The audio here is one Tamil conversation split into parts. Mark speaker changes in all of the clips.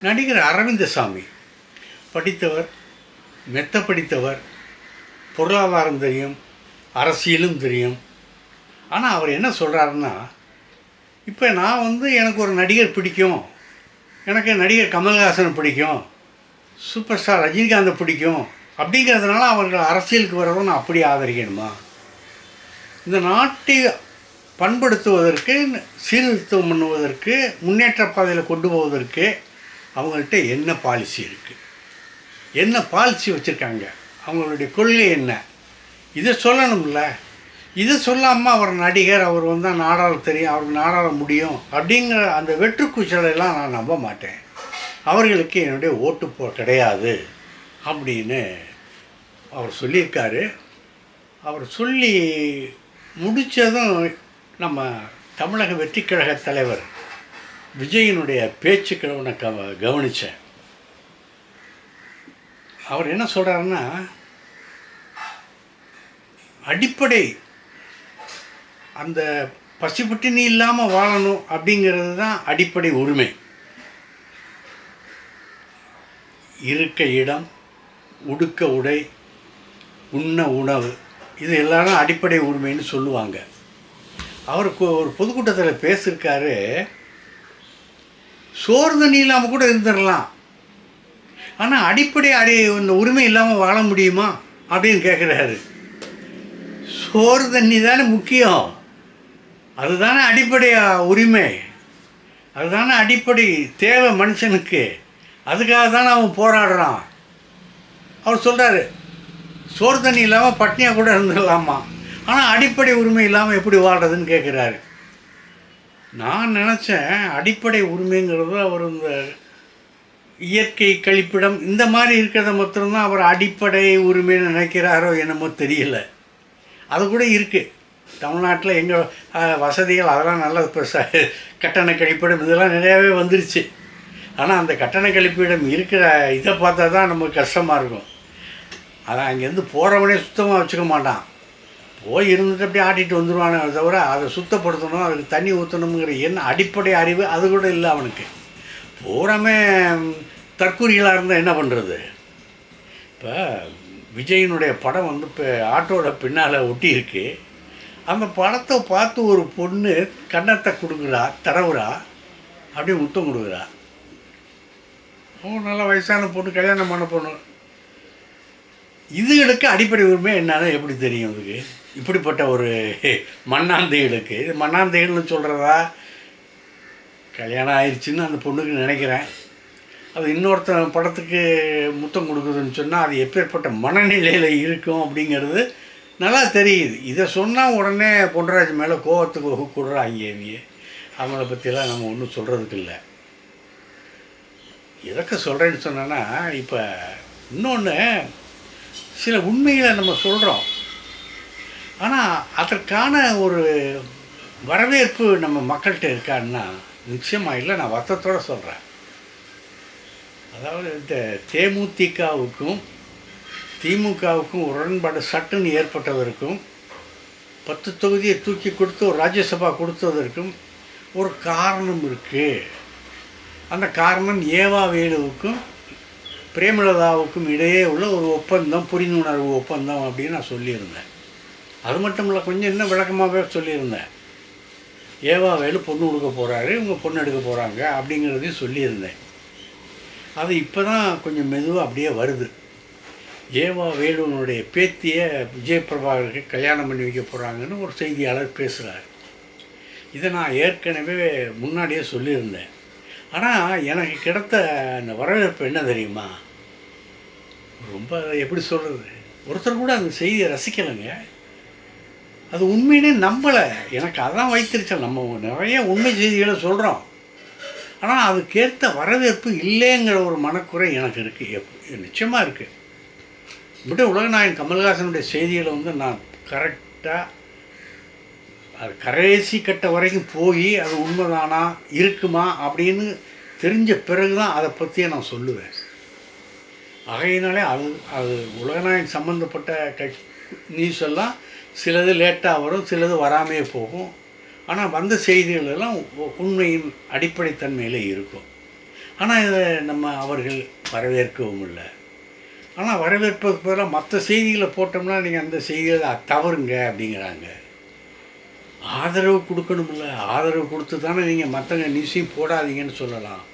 Speaker 1: நடிகர் அரவிந்தசாமி படித்தவர், மெத்த படித்தவர், பொருளாதாரம் தெரியும், அரசியலும் தெரியும். ஆனால் அவர் என்ன சொல்கிறாருன்னா, இப்போ நான் எனக்கு ஒரு நடிகர் பிடிக்கும், எனக்கு நடிகர் கமல்ஹாசன் பிடிக்கும், சூப்பர் ஸ்டார் ரஜினிகாந்தை பிடிக்கும் அப்படிங்கிறதுனால அவர்கள் அரசியலுக்கு வரவும் நான் அப்படி ஆதரிக்கணுமா? இந்த நாட்டை பண்படுத்துவதற்கு, சீர்திருத்தம் பண்ணுவதற்கு, முன்னேற்ற பாதையில் கொண்டு போவதற்கு அவங்கள்ட்ட என்ன பாலிசி இருக்குது, என்ன பாலிசி வச்சுருக்காங்க, அவங்களுடைய கொள்கை என்ன, இதை சொல்லணும்ல. இதை சொல்லாமல் அவர் நடிகர், அவர் வந்தால் நாடாள தெரியும், அவருக்கு நாடாள முடியும் அப்படிங்கிற அந்த வெற்றுக்குச்சலெல்லாம் நான் நம்ப மாட்டேன். அவர்களுக்கு என்னுடைய ஓட்டு கிடையாது அப்படின்னு அவர் சொல்லியிருக்காரு. அவர் சொல்லி முடித்ததும் நம்ம தமிழக வெற்றி கழக தலைவர் விஜயனுடைய பேச்சுக்களை நான் கவனித்தேன். அவர் என்ன சொல்கிறாருன்னா, அடிப்படை அந்த பசிப்பட்டினி இல்லாமல் வாழணும் அப்படிங்கிறது தான் அடிப்படை உரிமை. இருக்க இடம், உடுக்க உடை, உண்ண உணவு, இது எல்லாரும் அடிப்படை உரிமைன்னு சொல்லுவாங்க. அவருக்கு ஒரு பொதுக்கூட்டத்தில் பேசியிருக்காரு, சோறு தண்ணி இல்லாமல் கூட இருந்துடலாம், ஆனால் அடிப்படை இந்த உரிமை இல்லாமல் வாழ முடியுமா அப்படின்னு கேட்குறாரு. சோறு தண்ணி தானே முக்கியம், அதுதானே அடிப்படை உரிமை, அதுதானே அடிப்படை தேவை மனுஷனுக்கு, அதுக்காக தானே அவன் போராடுறான். அவர் சொல்கிறாரு, சோறு தண்ணி இல்லாமல் பட்னியாக கூட இருந்துடலாமா, ஆனால் அடிப்படை உரிமை இல்லாமல் எப்படி வாழ்கிறதுன்னு கேட்குறாரு. நான் நினச்சேன் அடிப்படை உரிமைங்கிறது அவர் இந்த இயற்கை கழிப்பிடம் இந்த மாதிரி இருக்கிறத மாத்திரம்தான் அவர் அடிப்படை உரிமைன்னு நினைக்கிறாரோ என்னமோ தெரியல. அது கூட இருக்குது தமிழ்நாட்டில், எங்கள் வசதிகள் அதெல்லாம் நல்ல இப்போ கட்டண கழிப்பிடம் இதெல்லாம் நிறையாவே வந்துருச்சு. ஆனால் அந்த கட்டண கழிப்பிடம் இருக்கிற இதை பார்த்தா தான் நமக்கு கஷ்டமாக இருக்கும். அதான் அங்கேருந்து போகிறவனே சுத்தமாக வச்சுக்க மாட்டான், போய் இருந்துட்டு அப்படியே ஆட்டிகிட்டு வந்துடுவானே தவிர அதை சுத்தப்படுத்தணும், அதுக்கு தண்ணி ஊற்றணுங்கிற என்ன அடிப்படை அறிவு அது கூட இல்லை அவனுக்கு. பூராமே தற்கூரிகளாக இருந்தால் என்ன பண்ணுறது? இப்போ விஜயனுடைய படம் இப்போ ஆட்டோட பின்னால் ஒட்டியிருக்கு. அந்த படத்தை பார்த்து ஒரு பொண்ணு கன்னத்தை கொடுக்குறா, தடவுறா, அப்படியே முத்தம் கொடுக்குறா. நல்ல வயசான பொண்ணு, கல்யாணம் பண்ண பொண்ணு. இதுகளுக்கு அடிப்படை உரிமை என்னன்னு எப்படி தெரியும்? இதுக்கு இப்படிப்பட்ட ஒரு மண்ணாந்தைகளுக்கு, இது மண்ணாந்தைகள்னு சொல்கிறதா, கல்யாணம் ஆயிடுச்சுன்னு அந்த பொண்ணுக்கு நினைக்கிறேன். அது இன்னொருத்தன் படத்துக்கு முத்தம் கொடுக்குதுன்னு சொன்னால் அது எப்பேற்பட்ட மனநிலையில் இருக்கும் அப்படிங்கிறது நல்லா தெரியுது. இதை சொன்னால் உடனே பொன்ராஜ் மேலே கோவத்துக்கு கூடுறாங்க. அவங்கள பற்றியெல்லாம் நம்ம ஒன்றும் சொல்கிறதுக்கு இல்லை. எதற்கு சொல்கிறேன்னு சொன்னேன்னா, இப்போ இன்னொன்று, சில உண்மைகளை நம்ம சொல்கிறோம், ஆனால் அதற்கான ஒரு வரவேற்பு நம்ம மக்கள்கிட்ட இருக்கான்னா நிச்சயமாக இல்லை. நான் வருத்தத்தோடு சொல்கிறேன். அதாவது இந்த தேமுதிகவுக்கும் திமுகவுக்கும் உடன்பாடு சட்டுன்னு ஏற்பட்டதற்கும் 10 தொகுதியை தூக்கி கொடுத்து ஒரு ராஜ்யசபா கொடுத்ததற்கும் ஒரு காரணம் இருக்குது. அந்த காரணம் ஏவா வேலுவுக்கும் பிரேமலதாவுக்கும் இடையே உள்ள ஒரு ஒப்பந்தம், புரிந்துணர்வு ஒப்பந்தம் அப்படின்னு நான் சொல்லியிருந்தேன். அது மட்டும் இல்லை, கொஞ்சம் இன்னும் விளக்கமாகவே சொல்லியிருந்தேன். ஏவா வேலு பொண்ணு கொடுக்க போகிறாரு, இவங்க பொண்ணு எடுக்க போகிறாங்க அப்படிங்கிறதையும் சொல்லியிருந்தேன். அது இப்போ தான் கொஞ்சம் மெதுவாக அப்படியே வருது. ஏவா வேலுனுடைய பேத்தியை விஜயபிரபாகருக்கு கல்யாணம் பண்ணி வைக்க போகிறாங்கன்னு ஒரு செய்தியாளர் பேசுகிறார். இதை நான் ஏற்கனவே முன்னாடியே சொல்லியிருந்தேன். ஆனால் எனக்கு கிடைத்த அந்த வரவேற்பு என்ன தெரியுமா? ரொம்ப எப்படி சொல்கிறது, ஒருத்தர் கூட அந்த செய்தியை ரசிக்கலைங்க. அது உண்மையினே நம்பலை. எனக்கு அதான் வைத்திருச்சல். நம்ம நிறைய உண்மை செய்திகளை சொல்கிறோம், ஆனால் அதுக்கேற்ற வரவேற்பு இல்லைங்கிற ஒரு மனக்குறை எனக்கு இருக்குது, நிச்சயமாக இருக்குது. இப்படி உலகநாயகன் கமல்ஹாசனுடைய செய்திகளை நான் கரெக்டாக அது கடைசி கட்ட வரைக்கும் போய் அது உண்மைதானா இருக்குமா அப்படின்னு தெரிஞ்ச பிறகு தான் அதை பற்றியே நான் சொல்லுவேன். ஆகையினாலே அது உலகநாயகன் சம்மந்தப்பட்ட நியூஸ் எல்லாம் சிலது லேட்டாக வரும், சிலது வராமே போகும். ஆனால் வந்த செய்திகள் எல்லாம் உண்மையின் அடிப்படைத்தன்மையில் இருக்கும். ஆனால் இதை அவர்கள் வரவேற்கவும் இல்லை. ஆனால் வரவேற்பதுக்கு பதிலாக மற்ற செய்திகளை போட்டோம்னா நீங்கள் அந்த செய்திகளை தவறுங்க அப்படிங்கிறாங்க. ஆதரவு கொடுக்கணுமில்ல, ஆதரவு கொடுத்து தானே நீங்கள் மற்றவங்க நியூஸையும் போடாதீங்கன்னு சொல்லலாம்.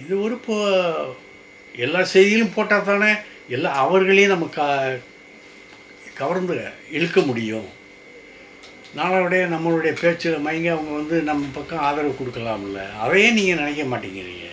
Speaker 1: இது ஒரு எல்லா செய்திகளும் போட்டால் தானே அவர்களையும் நம்ம கவர்ந்து இழுக்க முடியும். நாளோடைய நம்மளுடைய பேச்சில் மயங்கி அவங்க நம்ம பக்கம் ஆதரவு கொடுக்கலாம்ல. அதையே நீங்கள் நினைக்க மாட்டேங்கிறீங்க.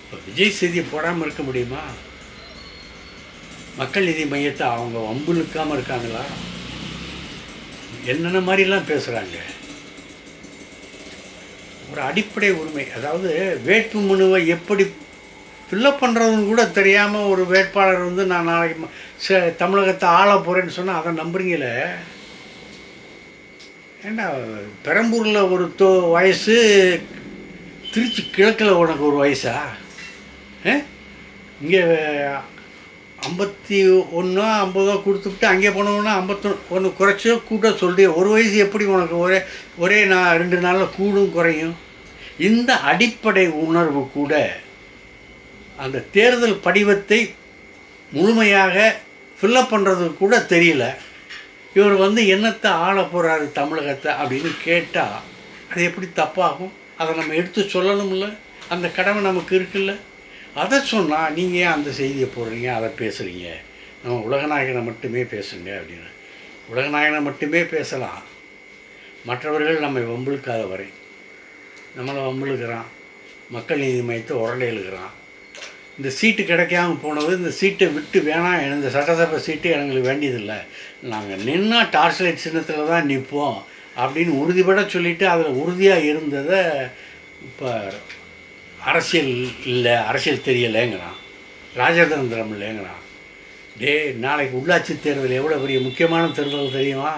Speaker 1: இப்போ விஜய் செய்தியை போடாமல் இருக்க முடியுமா? மக்கள் நீதி மையத்தை அவங்க வம்பு இழுக்காமல் இருக்காங்களா? என்னென்ன மாதிரிலாம் பேசுகிறாங்க. ஒரு அடிப்படை உரிமை, அதாவது வேட்பு மனுவை எப்படி ஃபில்லப் பண்ணுறதுன்னு கூட தெரியாமல் ஒரு வேட்பாளர் நான் நாளைக்கு தமிழகத்தை ஆள போகிறேன்னு சொன்னால் அதை நம்புறீங்களே. ஏண்டா பெரம்பூரில் ஒரு வயசு, திருச்சி கிழக்கில் உனக்கு ஒரு வயசா? இங்கே 51 50 கொடுத்துட்டு அங்கே போனோன்னா 51 குறைச்சோ கூட்ட சொல்லிட்டு ஒரு வயசு எப்படி உனக்கு ஒரே 2 நாளில் கூடும் குறையும்? இந்த அடிப்படை உணர்வு கூட அந்த தேர்தல் படிவத்தை முழுமையாக ஃபில்லப் பண்ணுறதுக்கு கூட தெரியல. இவர் என்னத்தை ஆள போகிறாரு தமிழகத்தை அப்படின்னு கேட்டால் அது எப்படி தப்பாகும்? அதை நம்ம எடுத்து சொல்லணும்ல, அந்த கடமை நமக்கு இருக்குல்ல. அதை சொன்னால் நீங்கள் ஏன் அந்த செய்தியை போடுறீங்க, அதை பேசுகிறீங்க? நம்ம உலகநாயகனை மட்டுமே பேசுங்க அப்படின்னு. உலகநாயகனை மட்டுமே பேசலாம், மற்றவர்கள் நம்மை வம்பிழுக்காத வரை. நம்மளை வம்பிழுக்கிறான், மக்கள் நீதி மையத்தை உரண்டை எழுக்கிறான். இந்த சீட்டு கிடைக்காம போனது, இந்த சீட்டை விட்டு வேணாம், இந்த சட்டசபை சீட்டு எங்களுக்கு வேண்டியதில்லை, நாங்கள் நின்னா டார்ச் லைட் சின்னத்தில் தான் நிற்போம் அப்படின்னு உறுதிப்பட சொல்லிவிட்டு அதில் உறுதியாக இருந்ததை இப்போ அரசியல் இல்லை, அரசியல் தெரியலைங்கிறான், ராஜதந்திரம் இல்லைங்கிறான். நாளைக்கு உள்ளாட்சி தேர்தல் எவ்வளோ பெரிய முக்கியமான தேர்தல் தெரியுமா?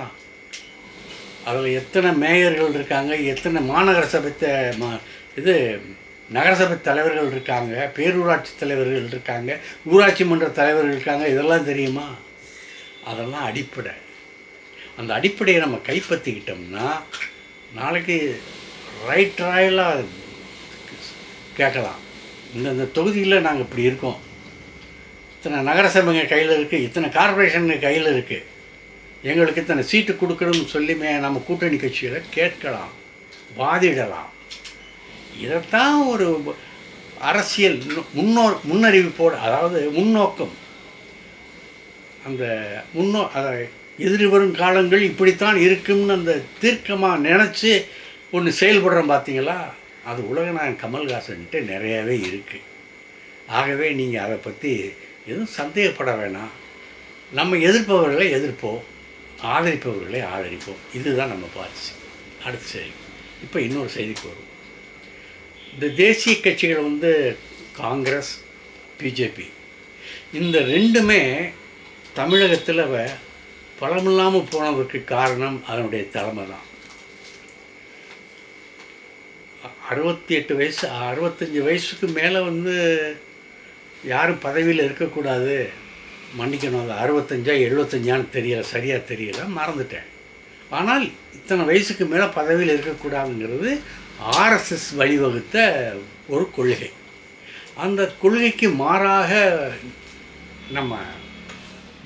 Speaker 1: அதில் எத்தனை மேயர்கள் இருக்காங்க, எத்தனை மாநகர சபை நகரசபை தலைவர்கள் இருக்காங்க, பேரூராட்சி தலைவர்கள் இருக்காங்க, ஊராட்சி மன்ற தலைவர்கள் இருக்காங்க, இதெல்லாம் தெரியுமா? அதெல்லாம் அடிப்படை. அந்த அடிப்படையை நம்ம கைப்பற்றிக்கிட்டோம்னா நாளைக்கு ராயலாக கேட்கலாம், இந்த தொகுதியில் நாங்கள் இப்படி இருக்கோம், இத்தனை நகரசபைங்க கையில் இருக்குது, இத்தனை கார்பரேஷனுங்க கையில் இருக்குது, எங்களுக்கு இத்தனை சீட்டு கொடுக்கணும்னு சொல்லிமே நம்ம கூட்டணி கட்சிகளை கேட்கலாம், வாதிடலாம். இதைத்தான் ஒரு அரசியல் முன்னறிவிப்போடு, அதாவது முன்னோக்கம், அந்த அதை எதிர்வரும் காலங்கள் இப்படித்தான் இருக்கும்னு அந்த தீர்க்கமாக நினச்சி ஒன்று செயல்படுறோம் பார்த்தீங்களா? அது உலகநாயகன் கமல்ஹாசன்ட்டு நிறையாவே இருக்குது. ஆகவே நீங்கள் அதை பற்றி எதுவும் சந்தேகப்பட வேணாம். நம்ம எதிர்ப்பவர்களை எதிர்ப்போம், ஆதரிப்பவர்களை ஆதரிப்போம். இதுதான் நம்ம பாலிசி. அடுத்த செய்தி. இப்போ இன்னொரு செய்திக்கு வரும். இந்த தேசிய கட்சிகள் காங்கிரஸ், பிஜேபி, இந்த ரெண்டுமே தமிழகத்தில் பலமில்லாமல் போனதற்கு காரணம் அதனுடைய தலைமை தான். 68 வயசு 65 வயசுக்கு மேலே யாரும் பதவியில் இருக்கக்கூடாது, மன்னிக்கணும், அது 65 75 தெரியலை, சரியாக தெரியலை, மறந்துட்டேன். ஆனால் இத்தனை வயசுக்கு மேலே பதவியில் இருக்கக்கூடாதுங்கிறது ஆர்எஸ்எஸ் வழிவகுத்த ஒரு கொள்கை. அந்த கொள்கைக்கு மாறாக நம்ம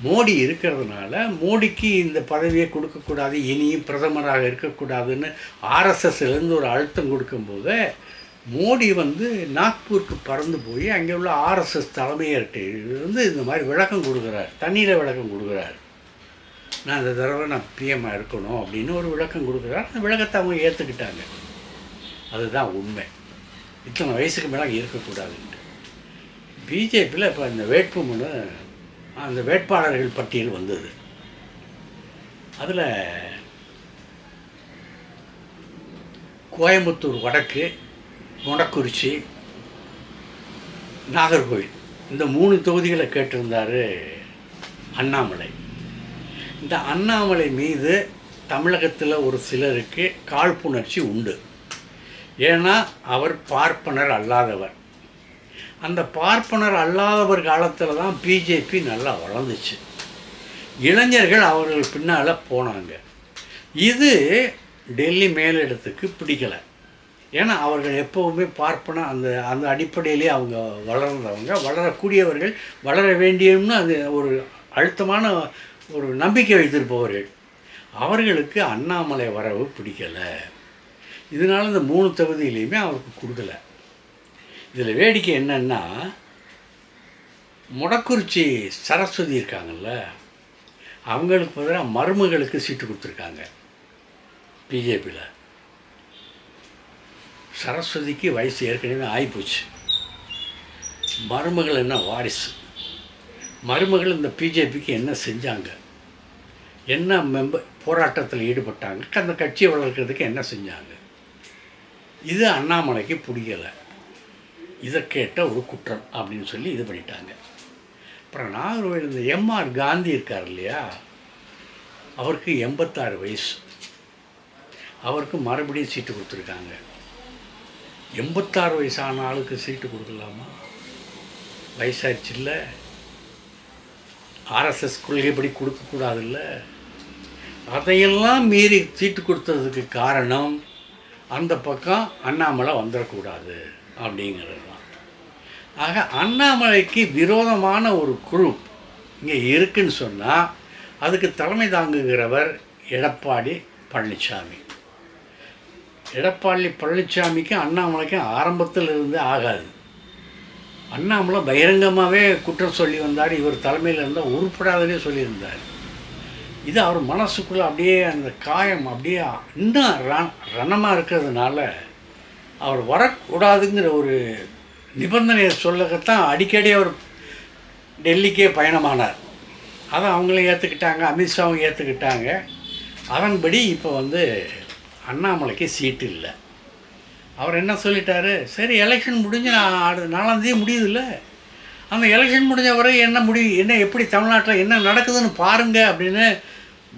Speaker 1: மோடி இருக்கிறதுனால மோடிக்கு இந்த பதவியை கொடுக்கக்கூடாது, இனியும் பிரதமராக இருக்கக்கூடாதுன்னு ஆர்எஸ்எஸ்லேருந்து ஒரு அழுத்தம் கொடுக்கும்போது மோடி நாக்பூருக்கு பறந்து போய் அங்கே உள்ள ஆர்எஸ்எஸ் தலைமையர்கிட்ட இந்த மாதிரி விளக்கம் கொடுக்குறார், தண்ணியில் விளக்கம் கொடுக்குறார். நான் இந்த தடவை நான் பிஎம்மாக இருக்கணும் அப்படின்னு ஒரு விளக்கம் கொடுக்குறார். அந்த விளக்கத்தை அவங்க ஏற்றுக்கிட்டாங்க. அதுதான் உண்மை. இத்தனை வயசுக்கு மேலே இருக்கக்கூடாதுன்ட்டு. பிஜேபியில் இப்போ இந்த வேட்புமனு, அந்த வேட்பாளர்கள் பட்டியல் வந்தது. அதில் கோயம்புத்தூர் வடக்கு, மொடக்குறிச்சி, நாகர்கோவில், இந்த 3 தொகுதிகளை கேட்டிருந்தார் அண்ணாமலை. இந்த அண்ணாமலை மீது தமிழகத்தில் ஒரு சிலருக்கு காழ்ப்புணர்ச்சி உண்டு. ஏன்னா அவர் பார்ப்பனர் அல்லாதவர். அந்த பார்ப்பனர் அல்லாதவர் காலத்தில் தான் பிஜேபி நல்லா வளர்ந்துச்சு. இளைஞர்கள் அவர்கள் பின்னால் போனாங்க. இது டெல்லி மேலிடத்துக்கு பிடிக்கலை. ஏன்னா அவர்கள் எப்போவுமே பார்ப்பன அந்த அந்த அடிப்படையிலே அவங்க வளர்ந்தவங்க, வளரக்கூடியவர்கள், வளர வேண்டியம்னு அது ஒரு அழுத்தமான ஒரு நம்பிக்கை வைத்திருப்பவர்கள். அவர்களுக்கு அண்ணாமலை வரவு பிடிக்கலை. இதனால் இந்த 3 தொகுதியிலையுமே அவருக்கு கொடுக்கல. இதில் வேடிக்கை என்னன்னா, மொடக்குறிச்சி சரஸ்வதி இருக்காங்கல்ல, அவங்களுக்கு பதிலாக மருமகளுக்கு சீட்டு கொடுத்துருக்காங்க பிஜேபியில். சரஸ்வதிக்கு வயசு ஏற்கனவே ஆகிப்போச்சு. மருமகள் என்ன வாரிசு. மருமகள் இந்த பிஜேபிக்கு என்ன செஞ்சாங்க, என்ன போராட்டத்தில் ஈடுபட்டாங்க, அந்த கட்சியை வளர்க்குறதுக்கு என்ன செஞ்சாங்க, இது அண்ணாமலைக்கு பிடிக்கலை. இதை கேட்ட ஒரு குற்றம் அப்படின்னு சொல்லி இது பண்ணிட்டாங்க. அப்புறம் நாகர்கோவில் இந்த எம்ஆர் காந்தி இருக்கார் இல்லையா, அவருக்கு 86 வயசு. அவருக்கு மறுபடியும் சீட்டு கொடுத்துருக்காங்க. 86 வயசான ஆளுக்கு சீட்டு கொடுக்கலாமா? வயசாகிடுச்சு இல்லை, ஆர்எஸ்எஸ் கொள்கைப்படி கொடுக்கக்கூடாதுல்ல. அதையெல்லாம் மீறி சீட்டு கொடுத்ததுக்கு காரணம் அந்த பக்கம் அண்ணாமலை வந்துடக்கூடாது அப்படிங்கிறது தான். ஆக அண்ணாமலைக்கு விரோதமான ஒரு குரூப் இங்கே இருக்குன்னு சொன்னால் அதுக்கு தலைமை தாங்குகிறவர் எடப்பாடி பழனிசாமி. எடப்பாடி பழனிசாமிக்கும் அண்ணாமலைக்கும் ஆரம்பத்தில் இருந்து ஆகாது. அண்ணாமலை பகிரங்கமாகவே குற்றம் சொல்லி வந்தார், இவர் தலைமையில் இருந்தால் உருப்படாதே சொல்லியிருந்தார். இது அவர் மனசுக்குள்ளே அப்படியே அந்த காயம் அப்படியே இன்னும் ரணமாக இருக்கிறதுனால அவர் வரக்கூடாதுங்கிற ஒரு நிபந்தனையை சொல்லத்தான் அடிக்கடி அவர் டெல்லிக்கே பயணமானார். அதை அவங்களும் ஏற்றுக்கிட்டாங்க, அமித்ஷாவும் ஏற்றுக்கிட்டாங்க. அதன்படி இப்போ அண்ணாமலைக்கு சீட்டு இல்லை. அவர் என்ன சொல்லிட்டாரு, சரி எலெக்ஷன் முடிஞ்சு நான் 4ஆம் தேதி முடியுதுல்ல, அந்த எலெக்ஷன் முடிஞ்ச வரை என்ன எப்படி தமிழ்நாட்டில் என்ன நடக்குதுன்னு பாருங்கள் அப்படின்னு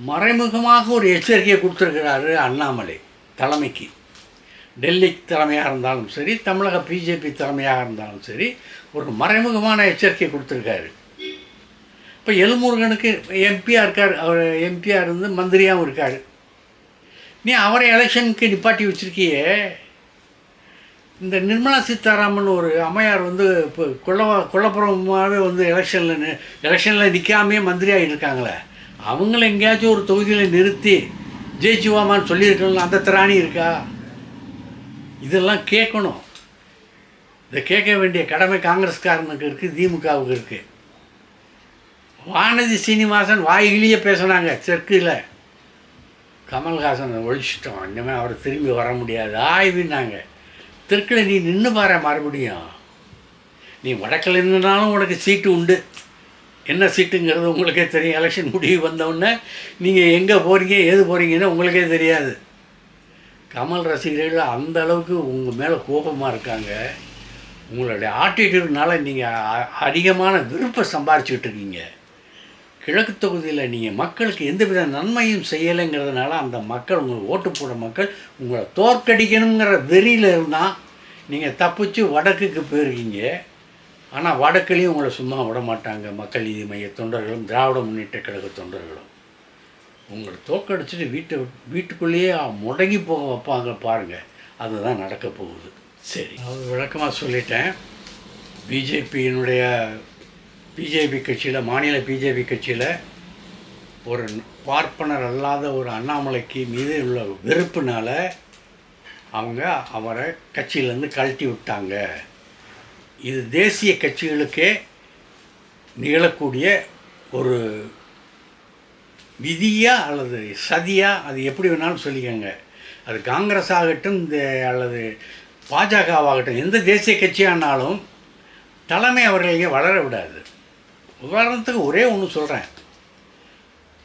Speaker 1: மறைமுகமாக ஒரு எச்சரிக்கையை கொடுத்துருக்கிறாரு அண்ணாமலை தலைமைக்கு. டெல்லி தலைமையாக இருந்தாலும் சரி, தமிழக பிஜேபி தலைமையாக இருந்தாலும் சரி, ஒரு மறைமுகமான எச்சரிக்கை கொடுத்துருக்காரு. இப்போ எல்முருகனுக்கு எம்பியாக இருக்கார், அவர் எம்பியாக இருந்து மந்திரியாகவும் இருக்கார். நீ அவரை எலெக்ஷனுக்கு நிப்பாட்டி வச்சுருக்கியே. இந்த நிர்மலா சீதாராமன் ஒரு அம்மையார் இப்போ கொல்லப்புறமாகவே எலெக்ஷனில் நிற்காமே மந்திரியாகிட்டு இருக்காங்களே, அவங்கள எங்கேயாச்சும் ஒரு தொகுதியில் நிறுத்தி ஜெயிச்சுவாமான்னு சொல்லியிருக்கலாம். அந்த திராணி இருக்கா? இதெல்லாம் கேட்கணும். இதை கேட்க வேண்டிய கடமை காங்கிரஸ்காரனுக்கு இருக்குது, திமுகவுக்கு இருக்குது. வானதி சீனிவாசன் வாயிலேயே பேசுனாங்க தெற்கில், கமல்ஹாசனை ஒழிச்சிட்டோம், இனிமேல் அவர் திரும்பி வர முடியாது ஆய்வுனாங்க. தெற்கில் நீ நின்று பாரு, மறுபடியும் நீ வடக்கில் நின்றுனாலும் உனக்கு சீட்டு உண்டு. என்ன சீட்டுங்கிறது உங்களுக்கே தெரியும். எலெக்ஷன் முடிவு வந்தவுடனே நீங்கள் எங்கே போகிறீங்க ஏது போகிறீங்கன்னு உங்களுக்கே தெரியாது. கமல் ரசிகர்கள் அந்த அளவுக்கு உங்கள் மேலே கோபமாக இருக்காங்க. உங்களுடைய ஆட்டிடியூட்னால நீங்கள் அதிகமான விருப்பம் சம்பாரிச்சுக்கிட்டு இருக்கீங்க. கிழக்கு தொகுதியில் நீங்கள் மக்களுக்கு எந்தவித நன்மையும் செய்யலைங்கிறதுனால அந்த மக்கள், உங்களுக்கு ஓட்டு போட மக்கள் உங்களை தோற்கடிக்கணுங்கிற வெறியில் இருந்தால் நீங்கள் தப்பிச்சு வடக்குக்கு போயிருக்கீங்க. ஆனால் வடக்குலேயும் உங்களை சும்மா விட மாட்டாங்க மக்கள் நீதி மைய தொண்டர்களும் திராவிட முன்னேற்ற கழக தொண்டர்களும். உங்களை தோற்கடிச்சிட்டு வீட்டுக்குள்ளேயே முடங்கி போக வைப்பாங்க பாருங்கள். அதுதான் நடக்க போகுது. சரி, அவர் விளக்கமாக சொல்லிட்டேன். பிஜேபி கட்சியில், மாநில பிஜேபி கட்சியில் ஒரு பார்ப்பனர் அல்லாத ஒரு அண்ணாமலைக்கு மீது உள்ள வெறுப்புனால் அவரை கட்சியிலேருந்து கழட்டி விட்டாங்க. இது தேசிய கட்சிகளுக்கே நிகழக்கூடிய ஒரு விதியா அல்லது சதியா, அது எப்படி வேணாலும் சொல்லிக்கோங்க. அது காங்கிரஸ் ஆகட்டும் அல்லது பாஜகவாகட்டும், எந்த தேசிய கட்சியானாலும் தலைமை அவர்களையும் வளர விடாது. உதாரணத்துக்கு ஒரே ஒன்று சொல்கிறேன்.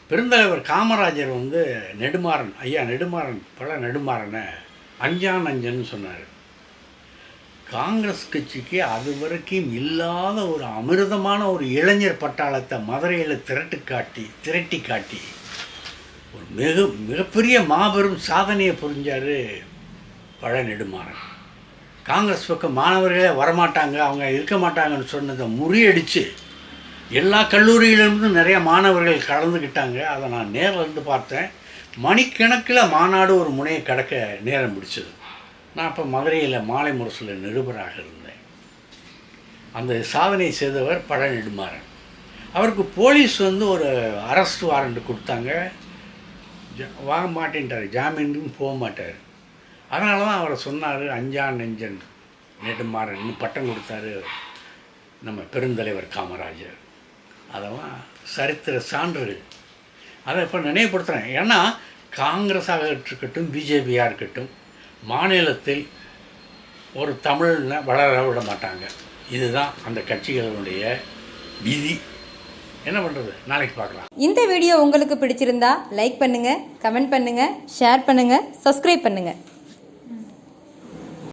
Speaker 1: பெருந்தலைவர் காமராஜர் நெடுமாறன், ஐயா நெடுமாறன், பல நெடுமாறனை அஞ்சான்னு சொன்னார். காங்கிரஸ் கட்சிக்கு அது வரைக்கும் இல்லாத ஒரு அமிர்தமான ஒரு இளைஞர் பட்டாளத்தை மதுரையில் திரட்டி காட்டி ஒரு மிகப்பெரிய மாபெரும் சாதனையை புரிஞ்சார் பழ நெடுமாறன். காங்கிரஸ் பக்கம் மாணவர்களே வரமாட்டாங்க, அவங்க இருக்க மாட்டாங்கன்னு சொன்னதை முறியடித்து எல்லா கல்லூரியிலிருந்தும் நிறைய மாணவர்கள் கலந்துக்கிட்டாங்க. அதை நான் நேரில் இருந்து பார்த்தேன். மணிக்கணக்கில் மாநாடு ஒரு முனையை கடக்க நேரம் பிடிச்சது. நான் இப்போ மதுரையில் மாலை முரசில் நிருபராக இருந்தேன். அந்த சாதனை செய்தவர் பழ நெடுமாறன். அவருக்கு போலீஸ் ஒரு அரெஸ்ட் வாரண்ட் கொடுத்தாங்க. வாங்க மாட்டேன்ட்டார், ஜாமீனுக்கும் போக மாட்டார். அதனால தான் அவரை சொன்னார் அஞ்சான் நெஞ்சன் நெடுமாறன் பட்டம் கொடுத்தாரு நம்ம பெருந்தலைவர் காமராஜர். அதெல்லாம் சரித்திர சான்றுகள். அதை இப்போ நினைவுபடுத்துகிறேன். ஏன்னா காங்கிரஸாக இருக்கட்டும், பிஜேபியாக இருக்கட்டும், மாநிலத்தில் ஒரு தமிழ்னை வளர விட மாட்டாங்க. இதுதான் அந்த கட்சிகளுடைய விதி. என்ன பண்ணுறது, நாளைக்கு பார்க்கலாம்.
Speaker 2: இந்த வீடியோ உங்களுக்கு பிடிச்சிருந்தா லைக் பண்ணுங்கள், கமெண்ட் பண்ணுங்கள், ஷேர் பண்ணுங்கள், சப்ஸ்கிரைப் பண்ணுங்கள்.